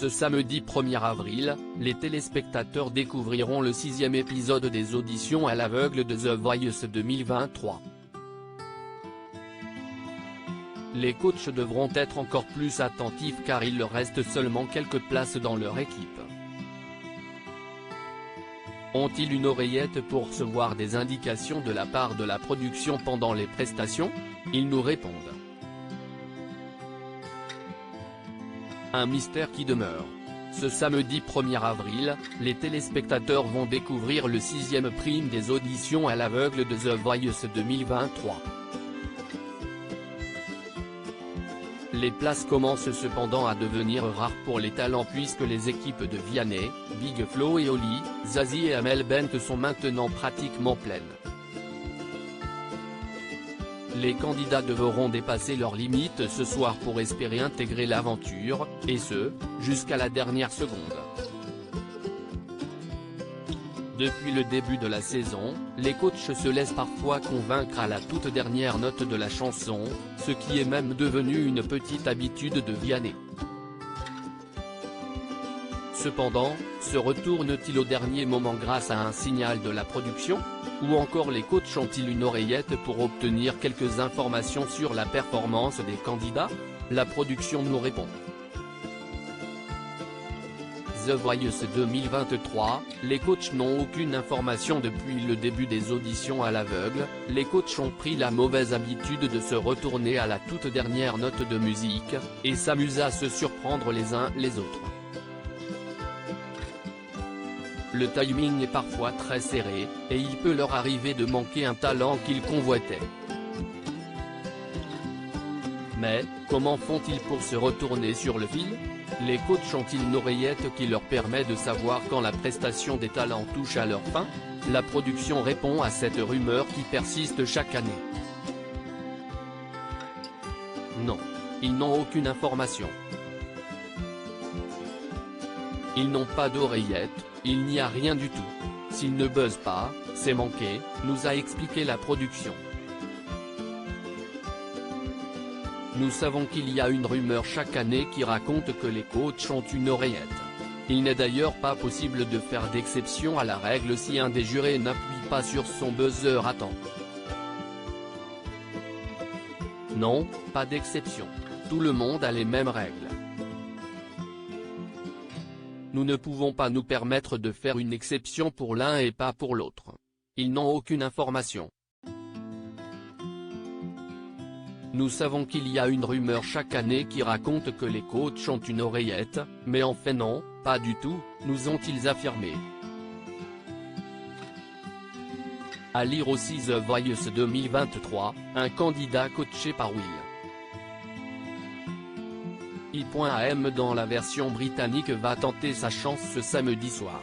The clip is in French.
Ce samedi 1er avril, les téléspectateurs découvriront le 6e épisode des auditions à l'aveugle de The Voice 2023. Les coachs devront être encore plus attentifs car il leur reste seulement quelques places dans leur équipe. Ont-ils une oreillette pour recevoir des indications de la part de la production pendant les prestations? Ils nous répondent. Un mystère qui demeure. Ce samedi 1er avril, les téléspectateurs vont découvrir le 6e prime des auditions à l'aveugle de The Voice 2023. Les places commencent cependant à devenir rares pour les talents puisque les équipes de Vianney, Big Flo et Oli, Zazie et Amel Bent sont maintenant pratiquement pleines. Les candidats devront dépasser leurs limites ce soir pour espérer intégrer l'aventure, et ce, jusqu'à la dernière seconde. Depuis le début de la saison, les coachs se laissent parfois convaincre à la toute dernière note de la chanson, ce qui est même devenu une petite habitude de Vianney. Cependant, se retournent-ils au dernier moment grâce à un signal de la production? Ou encore les coachs ont-ils une oreillette pour obtenir quelques informations sur la performance des candidats? La production nous répond. The Voice 2023, les coachs n'ont aucune information depuis le début des auditions à l'aveugle, les coachs ont pris la mauvaise habitude de se retourner à la toute dernière note de musique, et s'amusent à se surprendre les uns les autres. Le timing est parfois très serré, et il peut leur arriver de manquer un talent qu'ils convoitaient. Mais, comment font-ils pour se retourner sur le fil? Les coachs ont-ils une oreillette qui leur permet de savoir quand la prestation des talents touche à leur fin? La production répond à cette rumeur qui persiste chaque année. Non. Ils n'ont aucune information. Ils n'ont pas d'oreillette, il n'y a rien du tout. S'ils ne buzzent pas, c'est manqué, nous a expliqué la production. Nous savons qu'il y a une rumeur chaque année qui raconte que les coachs ont une oreillette. Il n'est d'ailleurs pas possible de faire d'exception à la règle si un des jurés n'appuie pas sur son buzzer à temps. Non, pas d'exception. Tout le monde a les mêmes règles. Nous ne pouvons pas nous permettre de faire une exception pour l'un et pas pour l'autre. Ils n'ont aucune information. Nous savons qu'il y a une rumeur chaque année qui raconte que les coachs ont une oreillette, mais en fait non, pas du tout, nous ont-ils affirmé. À lire aussi The Voice 2023, un candidat coaché par Will. I.am dans la version britannique va tenter sa chance ce samedi soir.